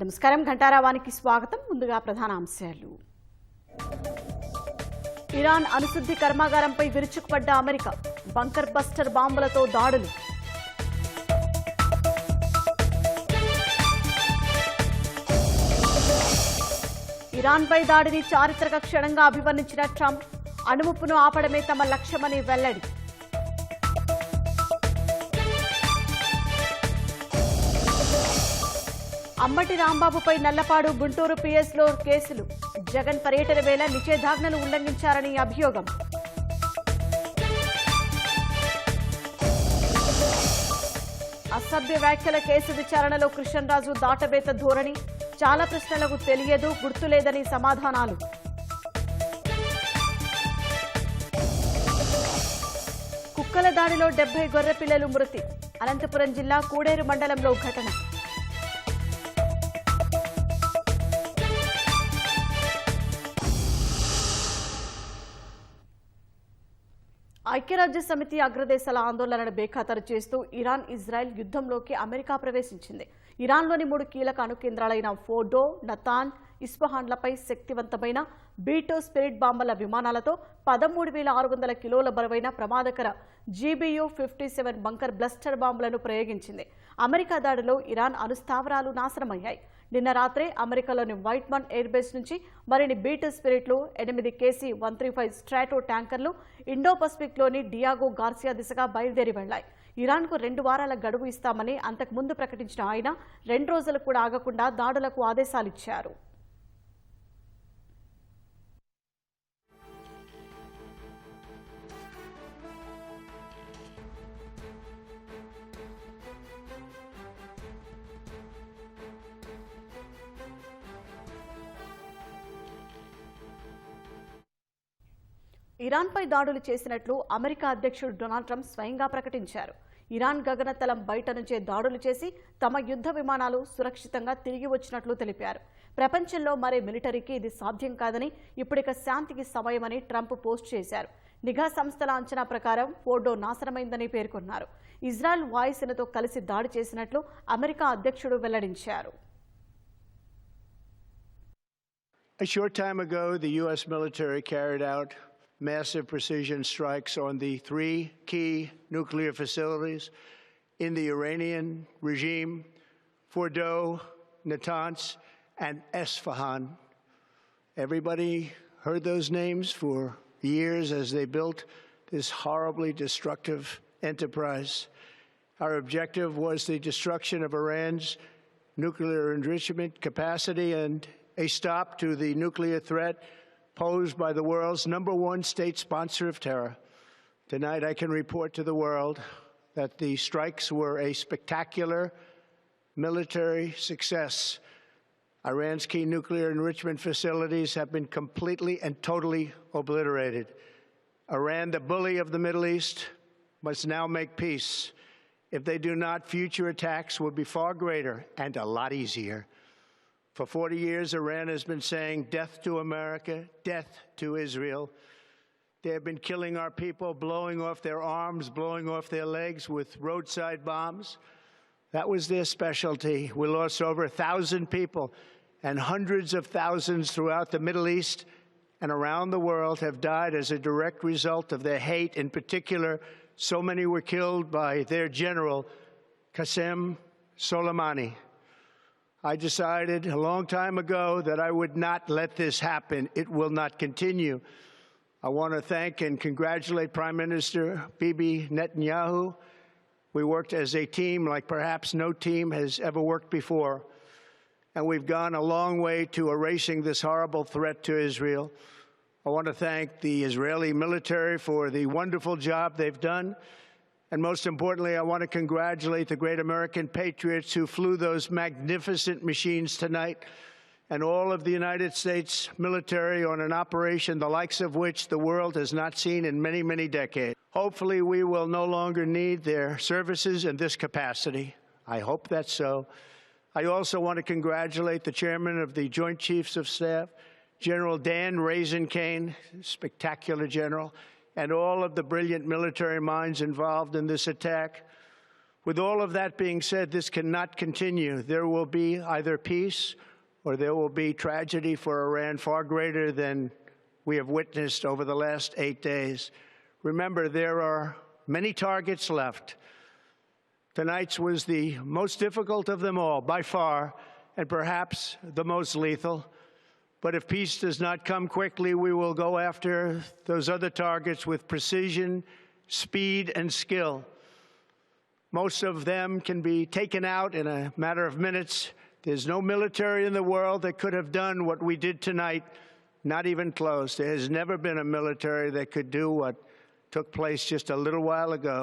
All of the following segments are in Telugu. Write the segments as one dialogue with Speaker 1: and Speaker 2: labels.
Speaker 1: నమస్కారం ఘంటారావానికి స్వాగతం. ముందుగా ప్రధాన అంశాలు. ఇరాన్ అణుశుద్ధి కర్మాగారంపై విరుచుకుపడ్డ అమెరికా, బంకర్ బస్టర్ బాంబులతో దాడులు. ఇరాన్పై దాడిని చారిత్రక క్షణంగా అభివర్ణించిన ట్రంప్, అణుముప్పును ఆపడమే తమ లక్ష్యమని వెల్లడి. అమ్మటి రాంబాబుపై నల్లపాడు, గుంటూరు పిఎస్లో కేసులు. జగన్ పర్యటన వేళ నిషేధాజ్ఞలు ఉల్లంఘించారని అభియోగం. అసభ్య వ్యాఖ్యల కేసు విచారణలో కృష్ణరాజు దాటవేత ధోరణి. చాలా ప్రశ్నలకు తెలియదు, గుర్తులేదని సమాధానాలు. కుక్కల దాడిలో 70 గొర్రెపిల్లలు మృతి. అనంతపురం జిల్లా కూడేరు మండలంలో ఘటన. ఐక్యరాజ్య సమితి అగ్రదేశాల ఆందోళనను బేఖాతరు చేస్తూ ఇరాన్, ఇజ్రాయెల్ యుద్ధంలోకి అమెరికా ప్రవేశించింది. ఇరాన్లోని 3 కీలక అణుకేంద్రాలైన ఫోర్డో, నతాన్, ఇస్ఫహాన్లపై శక్తివంతమైన B-2 స్పిరిట్ బాంబర్ల విమానాలతో 13,600 కిలోల బరువైన ప్రమాదకర GBU-57 బంకర్ బ్లస్టర్ బాంబులను ప్రయోగించింది. అమెరికా దాడిలో ఇరాన్ అణుస్థావరాలు నాశనమయ్యాయి. నిన్న రాత్రే అమెరికాలోని వైట్మన్ ఎయిర్ బేస్ నుంచి మరిన్ని B-2 స్పిరిట్లు, 8 KC-135 స్ట్రాటో ట్యాంకర్లు ఇండో పసిఫిక్లోని డియాగో గార్సియా దిశగా బయలుదేరి వెళ్లాయి. ఇరాన్కు 2 వారాల గడువు ఇస్తామని అంతకుముందు ప్రకటించిన ఆయన 2 రోజులు కూడా ఆగకుండా దాడులకు ఆదేశాలిచ్చారు. ఇరాన్పై దాడులు చేసినట్లు అమెరికా అధ్యక్షుడు డొనాల్డ్ ట్రంప్ స్వయంగా ప్రకటించారు. ఇరాన్ గగనతలం బయట నుంచే దాడులు చేసి తమ యుద్ధ విమానాలు సురక్షితంగా తిరిగి వచ్చినట్లు తెలిపారు. ప్రపంచంలో మరే మిలిటరీకి ఇది సాధ్యం కాదని, ఇప్పుడిక శాంతికి సమయమని ట్రంప్ పోస్ట్ చేశారు. నిఘా సంస్థల అంచనా ప్రకారం ఫోర్డో నాశనమైందని పేర్కొన్నారు. ఇజ్రాయెల్ వాయుసేనతో కలిసి దాడి చేసినట్లు అమెరికా అధ్యక్షుడు వెల్లడించారు.
Speaker 2: A short time ago, the U.S. military carried out massive precision strikes on the 3 key nuclear facilities in the Iranian regime: Fordo, Natanz, and Esfahan. Everybody heard those names for years as they built this horribly destructive enterprise. Our objective was the destruction of Iran's nuclear enrichment capacity and a stop to the nuclear threat posed by the world's #1 state sponsor of terror. Tonight, I can report to the world that the strikes were a spectacular military success. Iran's key nuclear enrichment facilities have been completely and totally obliterated. Iran, the bully of the Middle East, must now make peace. If they do not, future attacks will be far greater and a lot easier. For 40 years, Iran has been saying death to America, death to Israel. They have been killing our people, blowing off their arms, blowing off their legs with roadside bombs. That was their specialty. We lost over 1,000 people, and hundreds of thousands throughout the Middle East and around the world have died as a direct result of their hate. In particular, so many were killed by their general, Qasem Soleimani. I decided a long time ago that I would not let this happen. It will not continue. I want to thank and congratulate Prime Minister Bibi Netanyahu. We worked as a team like perhaps no team has ever worked before. And we've gone a long way to erasing this horrible threat to Israel. I want to thank the Israeli military for the wonderful job they've done. And most importantly, I want to congratulate the great American patriots who flew those magnificent machines tonight, and all of the United States military on an operation the likes of which the world has not seen in many, many decades. Hopefully, we will no longer need their services in this capacity. I hope that's so. I also want to congratulate the chairman of the Joint Chiefs of Staff, General Dan Raisin-Kane, spectacular general, and all of the brilliant military minds involved in this attack. With all of that being said, this cannot continue. There will be either peace or there will be tragedy for Iran far greater than we have witnessed over the last 8 days. Remember, there are many targets left. Tonight's was the most difficult of them all, by far, and perhaps the most lethal. But if peace does not come quickly, we will go after those other targets with precision, speed, and skill. Most of them can be taken out in a matter of minutes. There's no military in the world that could have done what we did tonight, not even close. There has never been a military that could do what took place just a little while ago.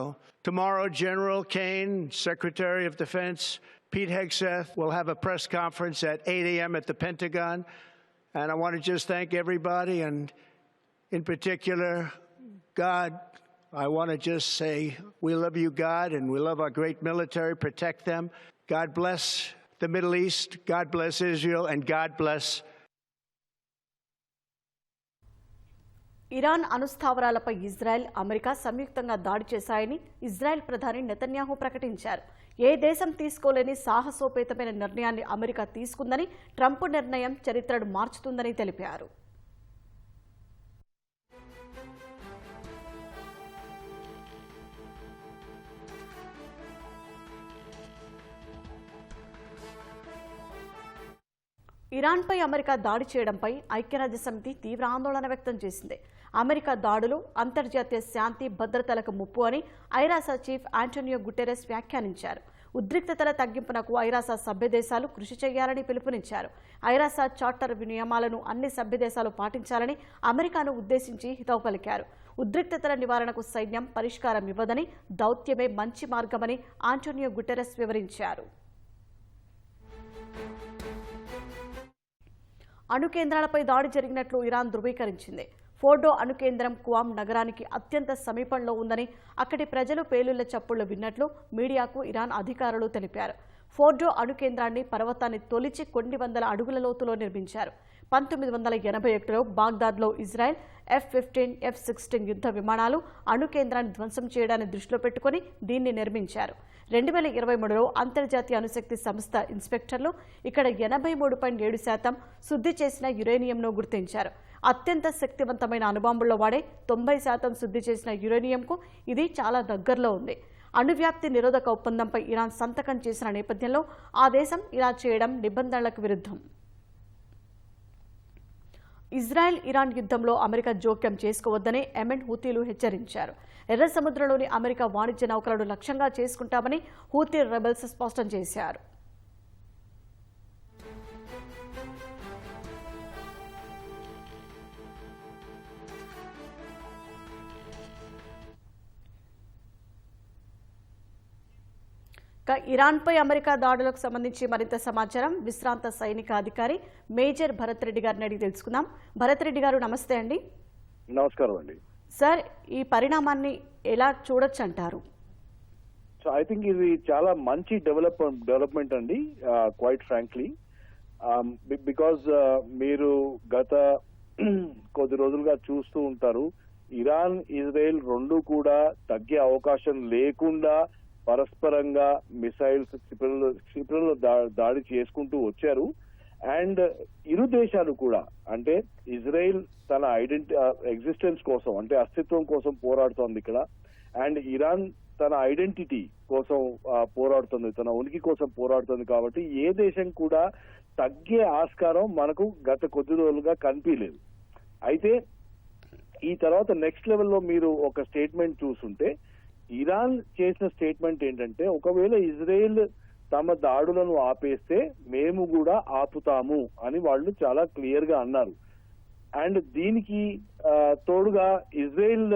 Speaker 2: Tomorrow, General Kane, Secretary of Defense, Pete Hegseth will have a press conference at 8 a.m. at the Pentagon. And I want to just thank everybody, and in particular, God. I want to just say we love you, God, and we love our great military. Protect them. God bless the Middle East. God bless Israel, and God bless.
Speaker 1: Iran అణుస్థావరాలపై ఇజ్రాయెల్, అమెరికా సంయుక్తంగా దాడి చేశాయని ఇజ్రాయెల్ ప్రధాని నెతన్యాహు ప్రకటించారు. ఏ దేశం తీసుకోలేని సాహసోపేతమైన నిర్ణయాన్ని అమెరికా తీసుకుందని, ట్రంప్ నిర్ణయం చరిత్రను మార్చుతుందని తెలిపారు. ఇరాన్పై అమెరికా దాడి చేయడంపై ఐక్యరాజ్యసమితి తీవ్ర ఆందోళన వ్యక్తం చేసింది. అమెరికా దాడులు అంతర్జాతీయ శాంతి భద్రతలకు ముప్పు అని ఐరాస చీఫ్ ఆంటోనియో గుటెరెస్ వ్యాఖ్యానించారు. ఉద్రిక్తతల తగ్గింపునకు ఐరాస సభ్యదేశాలు కృషి చేయాలని పిలుపునిచ్చారు. ఐరాస చార్టర్ నియమాలను అన్ని సభ్యదేశాలు పాటించాలని అమెరికాను ఉద్దేశించి హితవు పలికారు. ఉద్రిక్తతల నివారణకు సైన్యం పరిష్కారం ఇవ్వదని, దౌత్యమే మంచి మార్గమని ఆంటోనియో గుటెరెస్ వివరించారు. అణు కేంద్రాలపై దాడి జరిగినట్లు ఇరాన్ ధృవీకరించింది. ఫోర్డో అణు కేంద్రం క్వామ్ నగరానికి అత్యంత సమీపంలో ఉందని, అక్కడి ప్రజలు పేలుళ్ల చప్పుళ్లు విన్నట్లు మీడియాకు ఇరాన్ అధికారులు తెలిపారు. ఫోర్డో అణు కేంద్రాన్ని పర్వతాన్ని తొలిచి కొన్ని వందల అడుగుల లోతులో నిర్మించారు. 1981లో బాగ్దాద్లో ఇజ్రాయెల్ F-15, F-16 యుద్ధ విమానాలు అణు కేంద్రాన్ని ధ్వంసం చేయడాన్ని దృష్టిలో పెట్టుకుని దీన్ని నిర్మించారు. 2023లో అంతర్జాతీయ అణుశక్తి సంస్థ ఇన్స్పెక్టర్లు ఇక్కడ 83.7% శుద్ధి చేసిన యురేనియంను గుర్తించారు. అత్యంత శక్తివంతమైన అణుబాంబుల్లో వాడే 90% శుద్ధి చేసిన యురేనియంకు ఇది చాలా దగ్గరలో ఉంది. అణువ్యాప్తి నిరోధక ఒప్పందంపై ఇరాన్ సంతకం చేసిన నేపథ్యంలో ఆ దేశం ఇలా చేయడం నిబంధనలకు విరుద్ధం. ఇజ్రాయెల్ ఇరాన్ యుద్ధంలో అమెరికా జోక్యం చేసుకోవద్దని యెమెన్ హూతీలు హెచ్చరించారు. ఎర్ర సముద్రంలోని అమెరికా వాణిజ్య నౌకలను లక్ష్యంగా చేసుకుంటామని హూతీ రెబెల్స్ స్పష్టం చేశారు. ఇరాన్పై అమెరికా దాడులకు సంబంధించి మరింత సమాచారం విశ్రాంత సైనిక అధికారి మేజర్ భరత్ రెడ్డి గారిని అడిగి తెలుసుకుందాం. భరత్ రెడ్డి గారు, నమస్తే అండి.
Speaker 3: నమస్కారం అండి.
Speaker 1: సార్, ఈ పరిణామాన్ని ఎలా చూడొచ్చు అంటారు?
Speaker 3: సో ఐ థింక్ ఇది చాలా మంచి డెవలప్మెంట్ అండి, క్వైట్ ఫ్రాంక్లీ, బికాజ్ మీరు గత కొద్ది రోజులుగా చూస్తూ ఉంటారు, ఇరాన్ ఇజ్రాయెల్ రెండు కూడా తగ్గే అవకాశం లేకుండా పరస్పరంగా మిసైల్స్ క్షిపణులు దాడి చేసుకుంటూ వచ్చారు. అండ్ ఇరు దేశాలు కూడా, అంటే ఇజ్రాయెల్ తన ఎగ్జిస్టెన్స్ కోసం, అంటే అస్తిత్వం కోసం పోరాడుతోంది ఇక్కడ, అండ్ ఇరాన్ తన ఐడెంటిటీ కోసం పోరాడుతుంది, తన ఉనికి కోసం పోరాడుతుంది. కాబట్టి ఏ దేశం కూడా తగ్గే ఆస్కారం మనకు గత కొద్ది రోజులుగా కనిపించలేదు. అయితే ఈ తర్వాత నెక్స్ట్ లెవెల్లో మీరు ఒక స్టేట్మెంట్ చూస్తుంటే, ఇరాన్ చేసిన స్టేట్మెంట్ ఏంటంటే, ఒకవేళ ఇజ్రాయెల్ తమ దాడులను ఆపేస్తే మేము కూడా ఆపుతాము అని వాళ్ళు చాలా క్లియర్ గా అన్నారు. అండ్ దీనికి తోడుగా ఇజ్రాయెల్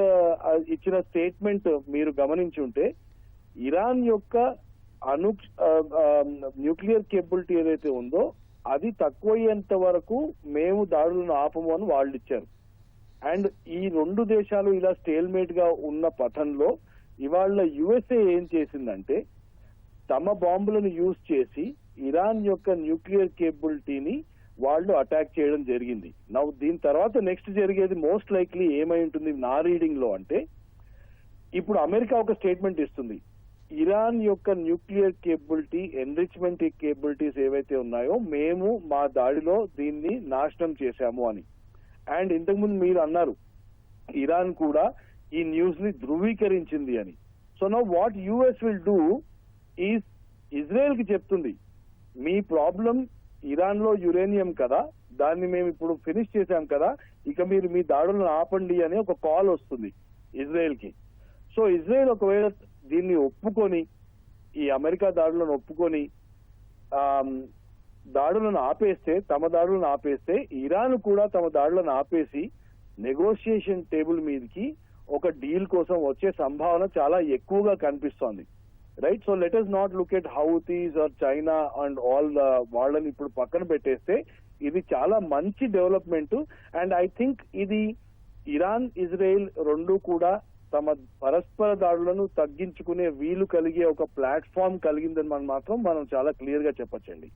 Speaker 3: ఇచ్చిన స్టేట్మెంట్ మీరు గమనించి ఉంటే, ఇరాన్ యొక్క న్యూక్లియర్ కేపబిలిటీ ఏదైతే ఉందో అది తక్కువయ్యేంత వరకు మేము దాడులను ఆపము అని వాళ్ళు ఇచ్చారు. అండ్ ఈ రెండు దేశాలు ఇలా స్టేల్మేట్ గా ఉన్న పథంలో ఇవాళ యుఎస్ఏ ఏం చేసిందంటే, తమ బాంబులను యూజ్ చేసి ఇరాన్ యొక్క న్యూక్లియర్ కేపబిలిటీని వాళ్ళు అటాక్ చేయడం జరిగింది. దీని తర్వాత నెక్స్ట్ జరిగేది మోస్ట్ లైక్లీ ఏమై ఉంటుంది నా రీడింగ్ లో అంటే, ఇప్పుడు అమెరికా ఒక స్టేట్మెంట్ ఇస్తుంది, ఇరాన్ యొక్క న్యూక్లియర్ కేపబిలిటీ, ఎన్రిచ్మెంట్ కేపబిలిటీస్ ఏవైతే ఉన్నాయో మేము మా దాడిలో దీన్ని నాశనం చేశాము అని. అండ్ ఇంతకుముందు మీరు అన్నారు ఇరాన్ కూడా ఈ న్యూస్ ని ధృవీకరించింది అని. So now what US will do is Israel కి చెప్తుంది, మీ ప్రాబ్లం ఇరాన్ లో యురేనియం కదా, దాన్ని మేము ఇప్పుడు ఫినిష్ చేశాం కదా, ఇక మీరు మీ దాడులను ఆపండి అని ఒక కాల్ వస్తుంది ఇజ్రాయెల్ కి. సో ఇజ్రాయెల్ ఒకవేళ దీన్ని ఒప్పుకొని, ఈ అమెరికా దాడులను ఒప్పుకొని దాడులను ఆపేస్తే, తమ దాడులను ఆపేస్తే, ఇరాన్ కూడా తమ దాడులను ఆపేసి నెగోషియేషన్ టేబుల్ మీదకి ఒక డీల్ కోసం వచ్చే సంభావన చాలా ఎక్కువగా కనిపిస్తోంది. Right. So let us not look at Houthis are China and all వాళ్ళని ఇప్పుడు పక్కన పెట్టేస్తే ఇది చాలా మంచి డెవలప్మెంట్. అండ్ ఐ థింక్ ఇది ఇరాన్, ఇజ్రాయెల్ రెండు కూడా తమ పరస్పర దాడులను తగ్గించుకునే వీలు కలిగే ఒక ప్లాట్ఫామ్ కలిగిందని మనం చాలా క్లియర్ గా చెప్పొచ్చండి.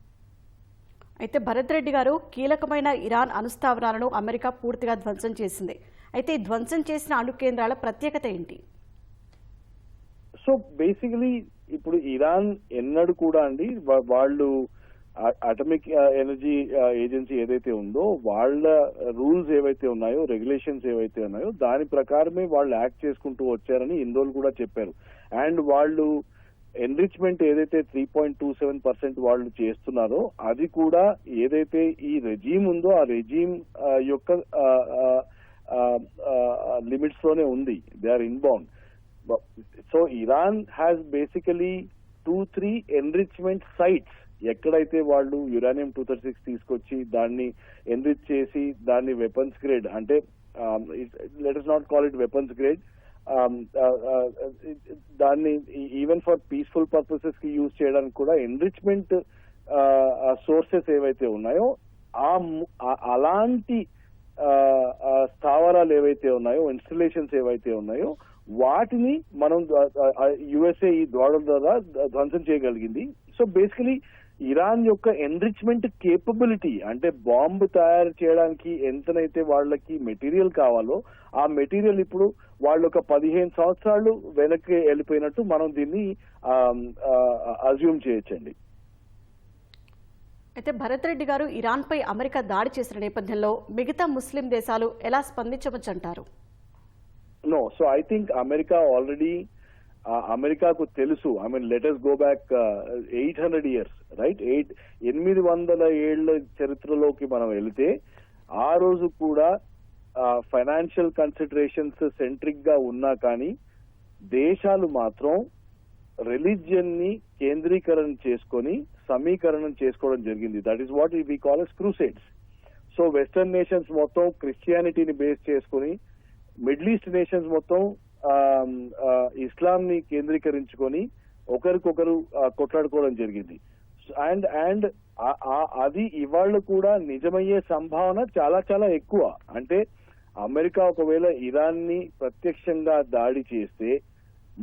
Speaker 1: అయితే భరత్ రెడ్డి గారు, కీలకమైన ఇరాన్ అణుస్థావరాలను అమెరికా పూర్తిగా ధ్వంసం చేసింది. అయితే ఈ ధ్వంసం చేసిన అణు కేంద్రాల ప్రత్యేకత ఏంటి?
Speaker 3: సో బేసికలీ ఇప్పుడు ఇరాన్ ఎన్నడూ కూడా అండి వాళ్ళు అటమిక్ ఎనర్జీ ఏజెన్సీ ఏదైతే ఉందో వాళ్ళ రూల్స్ ఏవైతే ఉన్నాయో, రెగ్యులేషన్స్ ఏవైతే ఉన్నాయో దాని ప్రకారమే వాళ్ళు యాక్ట్ చేసుకుంటూ వచ్చారని ఇన్ని రోజులు కూడా చెప్పారు. అండ్ వాళ్ళు ఎన్రిచ్మెంట్ ఏదైతే 3.27% వాళ్ళు చేస్తున్నారో అది కూడా ఏదైతే ఈ రెజీమ్ ఉందో ఆ రెజీమ్ యొక్క లిమిట్స్ లోనే ఉంది. They are inbound. So Iran has basically 2-3 enrichment sites ఎక్కడైతే వాళ్ళు యురేనియం 236 తీసుకొచ్చి దాన్ని ఎన్రిచ్ చేసి దాన్ని వెపన్స్ గ్రేడ్, అంటే let us not call it weapons grade, దాన్ని ఈవెన్ ఫర్ పీస్ఫుల్ పర్పసెస్ కి యూజ్ చేయడానికి కూడా ఎన్రిచ్మెంట్ సోర్సెస్ ఏవైతే ఉన్నాయో అలాంటి స్థావరాలు ఏవైతే ఉన్నాయో, ఇన్స్టలేషన్స్ ఏవైతే ఉన్నాయో వాటిని మనం యుఎస్ఏ ఈ దాడుల ద్వారా ధ్వంసం చేయగలిగింది. సో బేసికలీ ఇరాన్ యొక్క ఎన్రిచ్మెంట్ కేపబిలిటీ, అంటే బాంబు తయారు చేయడానికి ఎంతనైతే వాళ్ళకి మెటీరియల్ కావాలో ఆ మెటీరియల్ ఇప్పుడు వాళ్ళు ఒక 15 సంవత్సరాలు వెనక్కి వెళ్ళిపోయినట్టు మనం దీన్ని అజ్యూమ్ చేయొచ్చండి.
Speaker 1: అయితే భరత్ రెడ్డి గారు, ఇరాన్ పై అమెరికా దాడి చేసిన నేపథ్యంలో మిగతా ముస్లిం దేశాలు ఎలా స్పందించవచ్చంటారు?
Speaker 3: No, so I think America already అమెరికాకు తెలుసు. I mean let us go back 800 years, right? 800 ఏళ్ల చరిత్రలోకి మనం వెళితే ఆ రోజు కూడా ఫైనాన్షియల్ కన్సిడరేషన్స్ సెంట్రిక్ గా ఉన్నా కానీ దేశాలు మాత్రం రిలీజియన్ ని కేంద్రీకరణ చేసుకొని సమీకరణం చేసుకోవడం జరిగింది. That is what we call as crusades. So western nations మొత్తం క్రిస్టియానిటీని బేస్ చేసుకొని, మిడిల్ ఈస్ట్ నేషన్స్ మొత్తం ఇస్లాం ని కేంద్రీకరించుకొని ఒకరికొకరు కొట్లాడుకోవడం జరిగింది. అండ్ అది ఇవాళ కూడా నిజమయ్యే సంభావన చాలా చాలా ఎక్కువ. అంటే అమెరికా ఒకవేళ ఇరాన్ ని ప్రత్యక్షంగా దాడి చేస్తే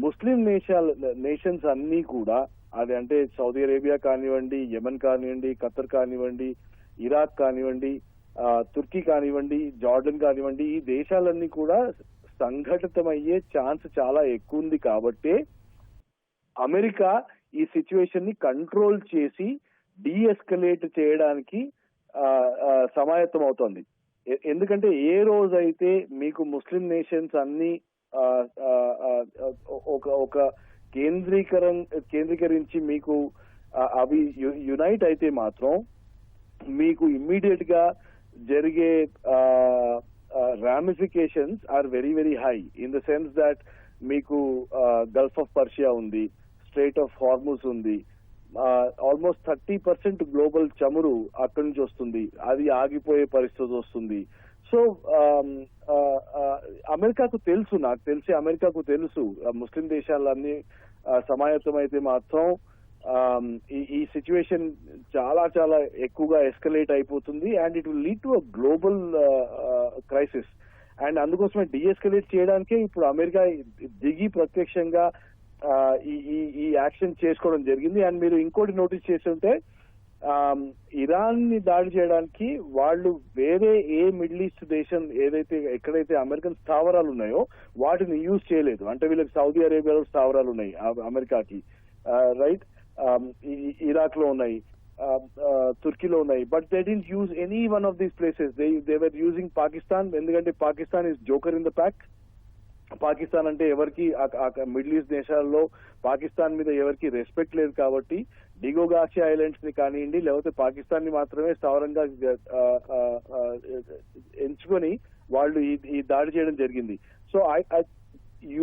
Speaker 3: ముస్లిం నేషన్స్ అన్ని కూడా, అది అంటే సౌదీ అరేబియా కానివ్వండి, యెమెన్ కానివ్వండి, ఖతర్ కానివ్వండి, ఇరాక్ కానివ్వండి, తుర్కీ కానివ్వండి, జార్డన్ కానివ్వండి, ఈ దేశాలన్నీ కూడా సంఘటితమయ్యే ఛాన్స్ చాలా ఎక్కువ ఉంది. కాబట్టి అమెరికా ఈ సిచ్యువేషన్ ని కంట్రోల్ చేసి డీఎస్కలేట్ చేయడానికి సమాయత్తం అవుతోంది. ఎందుకంటే ఏ రోజైతే మీకు ముస్లిం నేషన్స్ అన్ని ఒక కేంద్రీకరించి మీకు అవి యునైట్ అయితే మాత్రం మీకు ఇమ్మీడియట్ గా జరిగే ramifications are very very high, in the sense that మీకు గల్ఫ్ ఆఫ్ పర్షియా ఉంది, స్ట్రైట్ ఆఫ్ హార్ముజ్ ఉంది, ఆల్మోస్ట్ 30% గ్లోబల్ చమురు అక్కడి నుంచి వస్తుంది, అది ఆగిపోయే పరిస్థితి వస్తుంది. సో అమెరికాకు తెలుసు, నాకు తెలిసి అమెరికాకు తెలుసు ముస్లిం దేశాలన్నీ సమాయత్తం అయితే మాత్రం ఈ సిచ్యువేషన్ చాలా చాలా ఎక్కువగా ఎస్కలేట్ అయిపోతుంది and it will lead to a global crisis. And అందుకోసమే డీఎస్కలేట్ చేయడానికే ఇప్పుడు అమెరికా దిగి ప్రత్యక్షంగా ఈ యాక్షన్ చేసుకోవడం జరిగింది. అండ్ మీరు ఇంకోటి నోటీస్ చేసి ఉంటే ఇరాన్ ని దాడి చేయడానికి వాళ్ళు వేరే ఏ మిడిల్ ఈస్ట్ దేశం ఎక్కడైతే అమెరికన్ స్థావరాలు ఉన్నాయో వాటిని యూజ్ చేయలేదు. అంటే వీళ్ళకి సౌదీ అరేబియాలో స్థావరాలు ఉన్నాయి అమెరికాకి, రైట్, ఇరాక్ లో ఉన్నాయి, తుర్కీలో ఉన్నాయి. But they didn't use any one of these places. They were using Pakistan. ఎందుకంటే Pakistan is joker in the pack. Pakistan అంటే ఎవరికి మిడిల్ ఈస్ట్ దేశాల్లో పాకిస్తాన్ మీద ఎవరికి రెస్పెక్ట్ లేదు కాబట్టి డిగోగాషి ఐలాండ్స్ ని కానివ్వండి లేకపోతే పాకిస్తాన్ ని మాత్రమే స్థావరంగా ఎంచుకొని వాళ్ళు ఈ దాడి చేయడం జరిగింది. So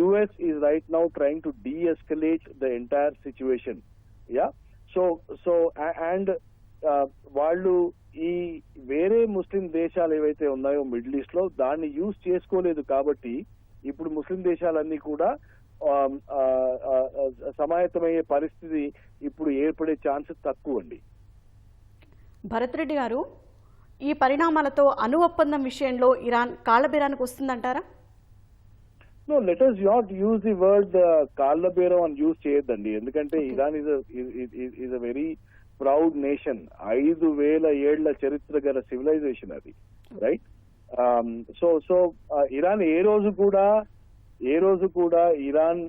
Speaker 3: US is right now trying to de-escalate the entire situation. Yeah. So and వాళ్ళు ఈ వేరే ముస్లిం దేశాలు ఏవైతే ఉన్నాయో మిడిల్ ఈస్ట్ లో దాన్ని యూజ్ చేసుకోలేదు కాబట్టి ఇప్పుడు ముస్లిం దేశాలన్నీ కూడా సమాయత్తమయ్యే పరిస్థితి ఇప్పుడు ఏర్పడే ఛాన్సెస్ తక్కువ అండి.
Speaker 1: భరత్ రెడ్డి గారు, ఈ పరిణామాలతో అణు ఒప్పందం విషయంలో ఇరాన్ కాళ్లబేరానికి వస్తుందంటారా?
Speaker 3: No, let us not use the word కాళ్ళబేరం అని యూజ్ చేయొద్దండి. ఎందుకంటే Iran is a very proud nation. 5,000 ఏళ్ల చరిత్ర గల సివిలైజేషన్ అది, రైట్? సో ఇరాన్ ఏ రోజు కూడా ఇరాన్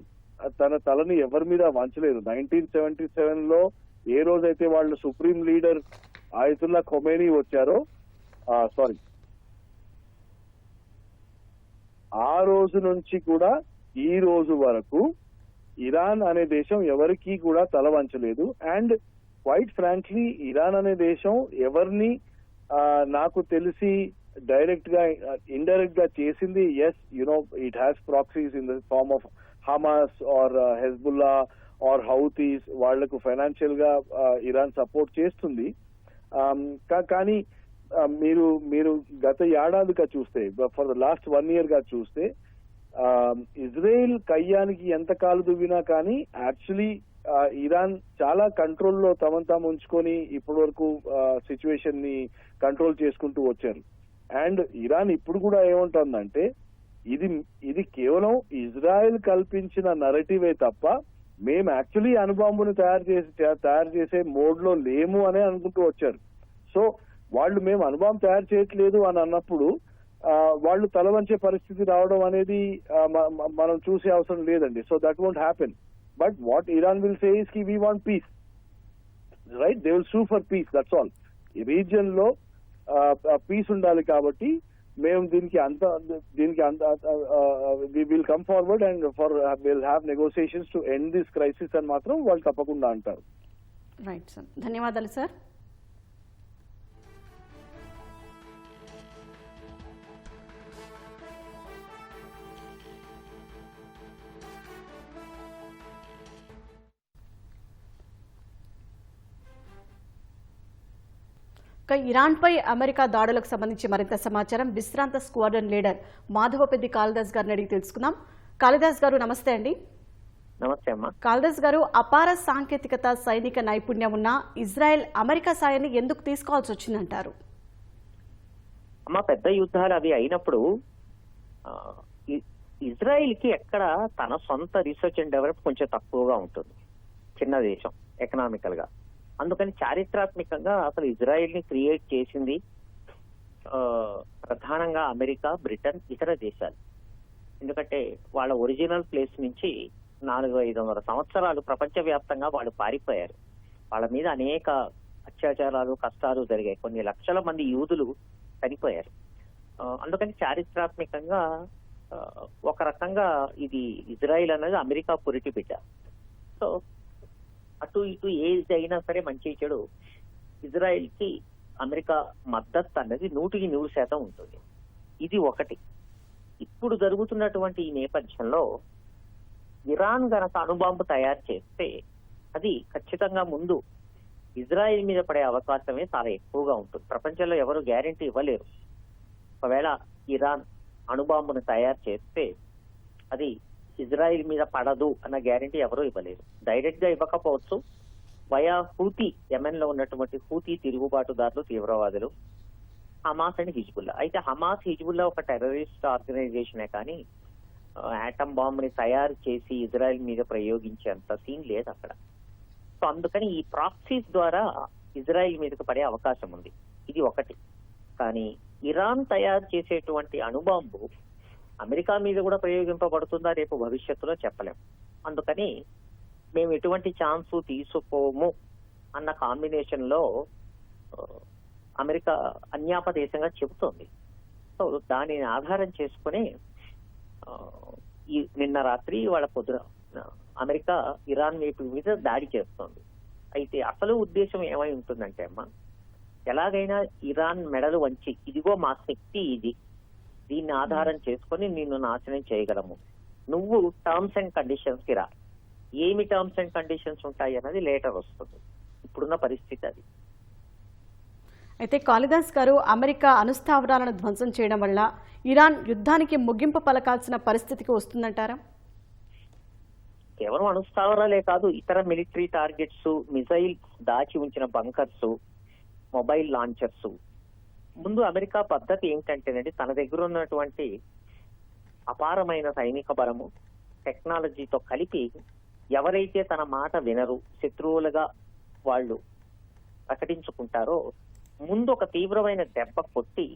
Speaker 3: తన తలని ఎవరి మీద వంచలేదు. 1977 లో ఏ రోజైతే వాళ్ళు సుప్రీం లీడర్ ఆయతుల్లా ఖొమేనీ వచ్చారో, ఆ రోజు నుంచి కూడా ఈ రోజు వరకు ఇరాన్ అనే దేశం ఎవరికి కూడా తల వంచలేదు. అండ్ క్వైట్ ఫ్రాంక్లీ ఇరాన్ అనే దేశం ఎవరిని నాకు తెలిసి డైరెక్ట్ గా ఇండైరెక్ట్ గా చేసింది, as it has proxies in the form of Hamas or Hezbollah or Houthis. వాళ్లకు ఫైనాన్షియల్ గా ఇరాన్ సపోర్ట్ చేస్తుంది. కానీ మీరు గత ఏడాదిగా చూస్తే, ఫర్ ద లాస్ట్ 1 year గా చూస్తే ఇజ్రాయెల్ కయ్యానికి ఎంత కాలు దువ్వినా కానీ యాక్చువల్లీ ఇరాన్ చాలా కంట్రోల్లో తాము ఉంచుకొని ఇప్పటి వరకు సిచ్యువేషన్ ని కంట్రోల్ చేసుకుంటూ వచ్చారు. అండ్ ఇరాన్ ఇప్పుడు కూడా ఏమంటుందంటే ఇది కేవలం ఇజ్రాయెల్ కల్పించిన నరేటివే తప్ప మేము యాక్చువల్లీ అణుబాంబుని తయారు చేసే మోడ్ లో లేము అనే అనుకుంటూ వచ్చారు. సో వాళ్ళు మేము అణుబాంబు తయారు చేయట్లేదు అని అన్నప్పుడు వాళ్ళు తల వంచే పరిస్థితి రావడం అనేది మనం చూసే అవసరం లేదండి. So that won't happen. But what Iran will say is కి we want peace, right? They will sue for peace, that's all. ఈ రీజియన్ లో పీస్ ఉండాలి కాబట్టి మేము దీనికి we will come forward and will have negotiations to end this crisis అని మాత్రం వాళ్ళు తప్పకుండా అంటారు.
Speaker 1: రైట్ సార్, ధన్యవాదాలు సార్. ఇరాన్పై అమెరికా దాడులకు సంబంధించి మరింత సమాచారం విశ్రాంత స్క్వాడ్రన్ లీడర్ మాధవపెద్ది కాళిదాస్ గారిని అడిగి తెలుసుకుందాం. కాళిదాస్ గారు నమస్తే అండి.
Speaker 4: నమస్తే అమ్మా.
Speaker 1: కాళిదాస్ గారు, అపార సాంకేతికత, సైనిక నైపుణ్యం ఉన్న ఇజ్రాయెల్ అమెరికా సాయాన్ని ఎందుకు తీసుకోవాల్సి వచ్చిందంటారు?
Speaker 4: అమ్మా, పెద్ద యుద్ధాలు అవి అయినప్పుడు ఇజ్రాయెల్ కి ఎక్కడ తన సొంత రీసెర్చ్ అండ్ డెవలప్ కొంచెం తక్కువగా ఉంటుంది, చిన్న దేశం ఎకనామికల్ గా. అందుకని చారిత్రాత్మకంగా అసలు ఇజ్రాయెల్ ని క్రియేట్ చేసింది ప్రధానంగా అమెరికా, బ్రిటన్, ఇతర దేశాలు. ఎందుకంటే వాళ్ళ ఒరిజినల్ ప్లేస్ నుంచి 400-500 సంవత్సరాలు ప్రపంచవ్యాప్తంగా వాళ్ళు పారిపోయారు. వాళ్ళ మీద అనేక అత్యాచారాలు, కష్టాలు జరిగాయి. కొన్ని లక్షల మంది యూదులు చనిపోయారు. అందుకని చారిత్రాత్మకంగా ఒక రకంగా ఇది ఇజ్రాయిల్ అనేది అమెరికా పురిటి బిడ్డ. సో అటు ఇటు ఏది అయినా సరే మంచి చెడు ఇజ్రాయెల్ కి అమెరికా మద్దతు అన్నది 100% ఉంటుంది. ఇది ఒకటి. ఇప్పుడు జరుగుతున్నటువంటి ఈ నేపథ్యంలో ఇరాన్ గనక అణుబాంబు తయారు చేస్తే అది ఖచ్చితంగా ముందు ఇజ్రాయెల్ మీద పడే అవకాశమే చాలా ఎక్కువగా ఉంటుంది. ప్రపంచంలో ఎవరు గ్యారెంటీ ఇవ్వలేరు. ఒకవేళ ఇరాన్ అణుబాంబును తయారు చేస్తే అది ఇజ్రాయిల్ మీద పడదు అన్న గ్యారెంటీ ఎవరూ ఇవ్వలేరు. డైరెక్ట్ గా ఇవ్వకపోవచ్చు, వయా హూతీ, యెమెన్ లో ఉన్నటువంటి హూతీ తిరుగుబాటుదారులు, తీవ్రవాదులు, హమాస్ అండ్ హిజ్బుల్లా. అయితే హమాస్, హిజ్బుల్లా ఒక టెర్రరిస్ట్ ఆర్గనైజేషనే కానీ ఆటం బాంబ్ ని తయారు చేసి ఇజ్రాయెల్ మీద ప్రయోగించేంత సీన్ లేదు అక్కడ. సో అందుకని ఈ ప్రాక్సీస్ ద్వారా ఇజ్రాయిల్ మీదకి పడే అవకాశం ఉంది. ఇది ఒకటి. కానీ ఇరాన్ తయారు చేసేటువంటి అణుబాంబు అమెరికా మీద కూడా ప్రయోగింపబడుతుందా రేపు భవిష్యత్తులో చెప్పలేం. అందుకని మేము ఎటువంటి ఛాన్స్ తీసుకోము అన్న కాంబినేషన్ లో అమెరికా అన్యాపదేశంగా చెబుతోంది. సో దానిని ఆధారం చేసుకుని నిన్న రాత్రి వాళ్ళ పొద్దున అమెరికా ఇరాన్ వైపు మీద దాడి చేస్తోంది. అయితే అసలు ఉద్దేశం ఏమై ఉంటుందంటే అమ్మా, ఎలాగైనా ఇరాన్ మెడలు వంచి ఇదిగో మా శక్తి ఇది, దీన్ని ఆధారం చేసుకొని నిన్ను నాశనం చేయగలము, నువ్వు టర్మ్స్ అండ్ కండిషన్స్ కి రా. ఏమి టర్మ్స్ అండ్ కండిషన్స్ ఉంటాయి అన్నది లేటర్ వస్తుంది. ఇప్పుడున్న పరిస్థితి అది.
Speaker 1: అయితే కాళిదాస్ గారు, అమెరికా అణుస్థావరాలను ధ్వంసం చేయడం వల్ల ఇరాన్ యుద్ధానికి ముగింపు పలకాల్సిన పరిస్థితికి వస్తుందంటారా?
Speaker 4: కేవలం అణుస్థావరాలే కాదు, ఇతర మిలిటరీ టార్గెట్స్, మిసైల్స్ దాచి ఉంచిన బంకర్స్, మొబైల్ లాంచర్స్. ముందు అమెరికా పద్ధతి ఏంటంటేనండి, తన దగ్గర ఉన్నటువంటి అపారమైన సైనిక బలము, టెక్నాలజీతో కలిపి ఎవరైతే తన మాట వినరు, శత్రువులుగా వాళ్ళు ప్రకటించుకుంటారో ముందు ఒక తీవ్రమైన దెబ్బ కొట్టి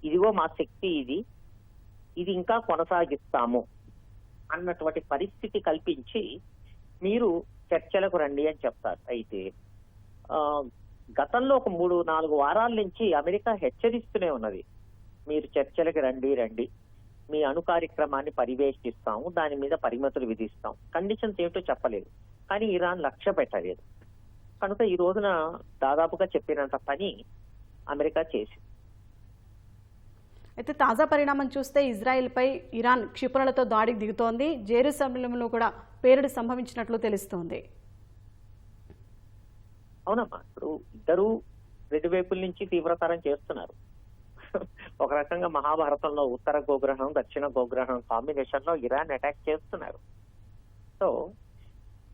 Speaker 4: ఇదిగో మా శక్తి ఇది ఇంకా కొనసాగిస్తాము అన్నటువంటి పరిస్థితి కల్పించి మీరు చర్చలకు రండి అని చెప్తారు. అయితే గతంలో ఒక 3-4 వారాల నుంచి అమెరికా హెచ్చరిస్తూనే ఉన్నది, మీరు చర్చలకు రండి, మీ అణు కార్యక్రమాన్ని పర్యవేక్షిస్తాము, దాని మీద పరిమితులు విధిస్తాం, కండిషన్స్ ఏమిటో చెప్పలేదు. కానీ ఇరాన్ లక్ష్య పెట్టలేదు. కనుక ఈ రోజున దాదాపుగా చెప్పినంత పని అమెరికా చేసింది.
Speaker 1: అయితే తాజా పరిణామం చూస్తే ఇజ్రాయెల్పై ఇరాన్ క్షిపణులతో దాడికి దిగుతోంది. జెరూసలంలో కూడా పేలుడు సంభవించినట్లు తెలుస్తోంది.
Speaker 4: అవునమ్మా, ఇప్పుడు ఇద్దరు రెండు వైపుల నుంచి తీవ్రతరం చేస్తున్నారు. ఒక రకంగా మహాభారతంలో ఉత్తర గోగ్రహణం దక్షిణ గోగ్రహణం కాంబినేషన్ లో ఇరాన్ అటాక్ చేస్తున్నారు. సో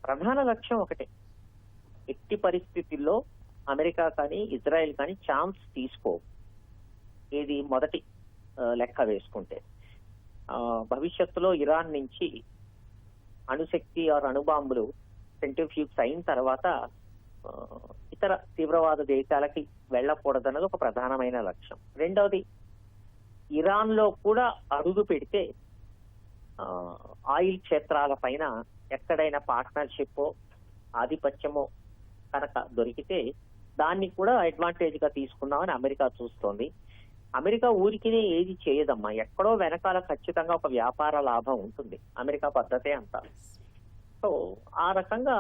Speaker 4: ప్రధాన లక్ష్యం ఒకటే, ఎట్టి పరిస్థితుల్లో అమెరికా కానీ ఇజ్రాయెల్ కానీ ఛాన్స్ తీసుకో. ఏది మొదటి లెక్క వేసుకుంటే భవిష్యత్తులో ఇరాన్ నుంచి అణుశక్తి ఆర్ అణుబాంబులు సెంట్రిఫ్యూజ్ అయిన తర్వాత ఇతర తీవ్రవాద దేశాలకి వెళ్ళకూడదన్నది ఒక ప్రధానమైన లక్ష్యం. రెండవది, ఇరాన్ లో కూడా అడుగు పెడితే ఆయిల్ క్షేత్రాల పైన ఎక్కడైనా పార్ట్నర్షిప్ ఆధిపత్యమో కనుక దొరికితే దాన్ని కూడా అడ్వాంటేజ్ గా తీసుకుందామని అమెరికా చూస్తోంది. అమెరికా ఊరికినే ఏది చేయదమ్మా, ఎక్కడో వెనకాల ఖచ్చితంగా ఒక వ్యాపార లాభం ఉంటుంది. అమెరికా పద్ధతే అంతా. సో ఆ రకంగా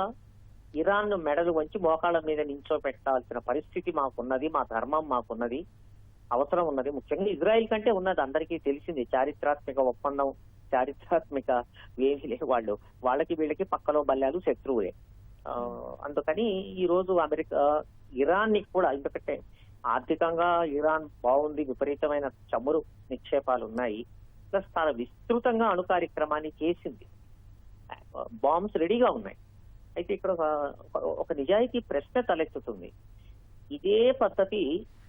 Speaker 4: ఇరాన్ మెడలు వంచి మోకాళ్ళ మీద నించోపెట్టాల్సిన పరిస్థితి మాకున్నది, మా ధర్మం మాకున్నది, అవసరం ఉన్నది. ముఖ్యంగా ఇజ్రాయెల్ కంటే ఉన్నది అందరికీ తెలిసింది. చారిత్రాత్మక ఒప్పందం, చారిత్రాత్మక ఏమీ లేవు. వాళ్ళకి వీళ్ళకి పక్కలో బల్లాలు శత్రువులే. అందుకని ఈ రోజు అమెరికా ఇరాన్ ని కూడా, ఎందుకంటే ఆర్థికంగా ఇరాన్ బాగుంది, విపరీతమైన చమురు నిక్షేపాలు ఉన్నాయి, ప్లస్ చాలా విస్తృతంగా అణు కార్యక్రమాన్ని చేసింది, బాంబ్స్ రెడీగా ఉన్నాయి. అయితే ఇక్కడ ఒక నిజాయితీ ప్రశ్న తలెత్తుతుంది. ఇదే పద్ధతి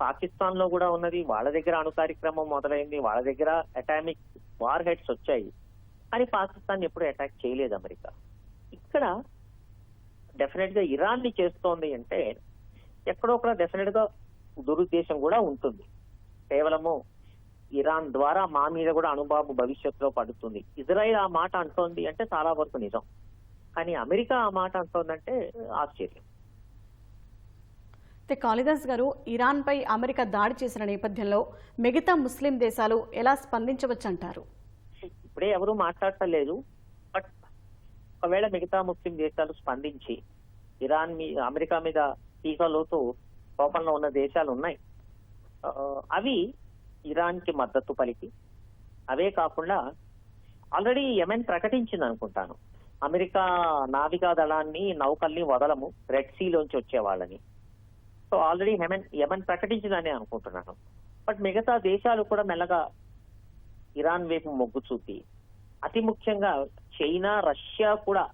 Speaker 4: పాకిస్తాన్ లో కూడా ఉన్నది. వాళ్ళ దగ్గర అణు కార్యక్రమం మొదలైంది, వాళ్ళ దగ్గర అటామిక్ వార్ హెడ్స్ వచ్చాయి, కానీ పాకిస్తాన్ ఎప్పుడు అటాక్ చేయలేదు అమెరికా. ఇక్కడ డెఫినెట్ గా ఇరాన్ ని చేస్తోంది అంటే ఎక్కడో ఒక డెఫినెట్ గా దురుద్దేశం కూడా ఉంటుంది. కేవలము ఇరాన్ ద్వారా మా మీద కూడా అణుబాంబు భవిష్యత్తులో పడుతుంది, ఇజ్రాయెల్ ఆ మాట అంటోంది అంటే చాలా వరకు నిజం. కానీ అమెరికా ఆ మాట అంటోందంటే ఆశ్చర్యం.
Speaker 1: అయితే కాళిదాస్ గారు, ఇరాన్ పై అమెరికా దాడి చేసిన నేపథ్యంలో మిగతా ముస్లిం దేశాలు ఎలా స్పందించవచ్చు అంటారు?
Speaker 4: ఇప్పుడే ఎవరు మాట్లాడటలేదు. బట్ ఒకవేళ మిగతా ముస్లిం దేశాలు స్పందించి ఇరాన్ అమెరికా మీద టీకాలోతూ కోపంలో ఉన్న దేశాలు ఉన్నాయి, అవి ఇరాన్ కి మద్దతు పలికి, అవే కాకుండా ఆల్రెడీ యెమెన్ ప్రకటించింది అనుకుంటాను, అమెరికా నావికా దళాన్ని నౌకల్ని వదలము రెడ్ సీలోంచి వచ్చే వాళ్ళని. సో ఆల్రెడీ యెమెన్ ప్రకటించిందని అనుకుంటున్నాను. బట్ మిగతా దేశాలు కూడా మెల్లగా ఇరాన్ వైపు మొగ్గు చూపి, అతి ముఖ్యంగా చైనా, రష్యా కూడా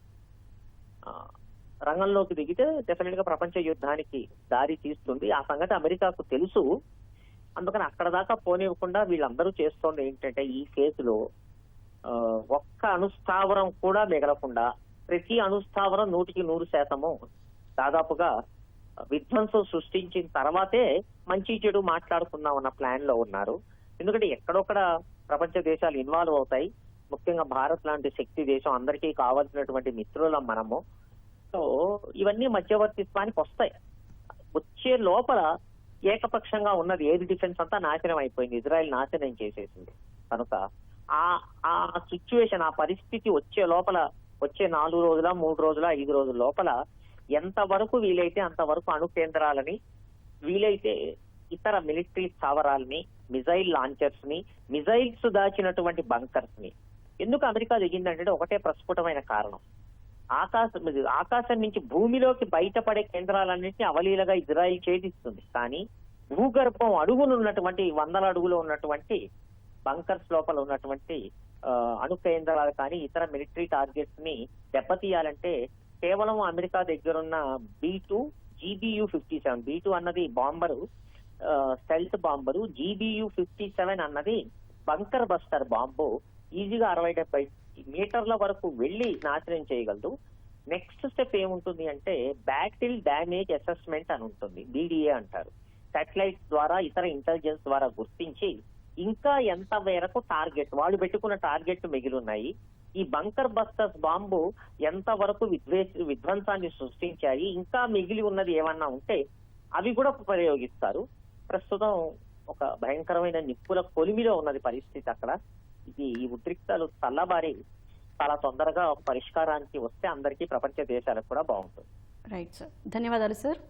Speaker 4: రంగంలోకి దిగితే డెఫినెట్ గా ప్రపంచ యుద్ధానికి దారి తీస్తుంది. ఆ సంగతి అమెరికాకు తెలుసు. అందుకని అక్కడ దాకా పోనివ్వకుండా వీళ్ళందరూ చేస్తోంది ఏంటంటే, ఈ కేసులో ఒక్క అణుస్థావరం కూడా మిగలకుండా ప్రతి అణుస్థావరం 100% దాదాపుగా విధ్వంసం సృష్టించిన తర్వాతే మంచి చెడు మాట్లాడుకుందాం అన్న ప్లాన్ లో ఉన్నారు. ఎందుకంటే ఎక్కడొక్కడ ప్రపంచ దేశాలు ఇన్వాల్వ్ అవుతాయి, ముఖ్యంగా భారత్ లాంటి శక్తి దేశం, అందరికీ కావాల్సినటువంటి మిత్రులం మనము. సో ఇవన్నీ మధ్యవర్తిత్వానికి వస్తాయి. వచ్చే లోపల ఏకపక్షంగా ఉన్నది ఏది డిఫెన్స్ అంతా నాశనం అయిపోయింది, ఇజ్రాయెల్ నాశనం చేసేసింది. కనుక ఆ సిచ్యువేషన్, ఆ పరిస్థితి వచ్చే లోపల, వచ్చే 4 రోజుల 3 రోజుల 5 రోజుల లోపల ఎంతవరకు వీలైతే అంతవరకు అణు కేంద్రాలని, వీలైతే ఇతర మిలిటరీ స్థావరాలని, మిజైల్ లాంచర్స్ ని, మిజైల్స్ దాచినటువంటి బంకర్స్ ని. ఎందుకు అమెరికా దిగిందంటే ఒకటే ప్రస్ఫుటమైన కారణం, ఆకాశం నుంచి భూమిలోకి బయటపడే కేంద్రాలన్నింటినీ అవలీలగా ఇజ్రాయిల్ ఛేదిస్తుంది. కానీ భూగర్భం అడుగునున్నటువంటి 100 అడుగులు ఉన్నటువంటి బంకర్స్ లోపల ఉన్నటువంటి అణు కేంద్రాలు కానీ ఇతర మిలిటరీ టార్గెట్స్ ని దెబ్బతీయాలంటే కేవలం అమెరికా దగ్గరున్న B2 GBU-57, B2 అన్నది బాంబరు, స్టెల్త్ బాంబరు, GBU-57 అన్నది బంకర్ బస్టర్ బాంబు. ఈజీగా 60-70 మీటర్ల వరకు వెళ్లి నాశనం చేయగలదు. నెక్స్ట్ స్టెప్ ఏముంటుంది అంటే బ్యాటిల్ డ్యామేజ్ అసెస్మెంట్ అని ఉంటుంది, BDA అంటారు. సాటిలైట్స్ ద్వారా, ఇతర ఇంటెలిజెన్స్ ద్వారా గుర్తించి ఇంకా ఎంత మేరకు టార్గెట్, వాళ్ళు పెట్టుకున్న టార్గెట్ మిగిలి ఉన్నాయి, ఈ బంకర్ బస్టర్స్ బాంబు ఎంత వరకు విధ్వంసాన్ని సృష్టించాయి, ఇంకా మిగిలి ఉన్నది ఏమన్నా ఉంటే అవి కూడా ప్రయోగిస్తారు. ప్రస్తుతం ఒక భయంకరమైన నిప్పుల కొలిమిలో ఉన్నది పరిస్థితి అక్కడ. ఈ ఉద్రిక్తాలు చల్లబారి చాలా తొందరగా పరిష్కారానికి వస్తే అందరికీ, ప్రపంచ దేశాలకు కూడా బాగుంటుంది.
Speaker 1: రైట్ సార్, ధన్యవాదాలు సార్.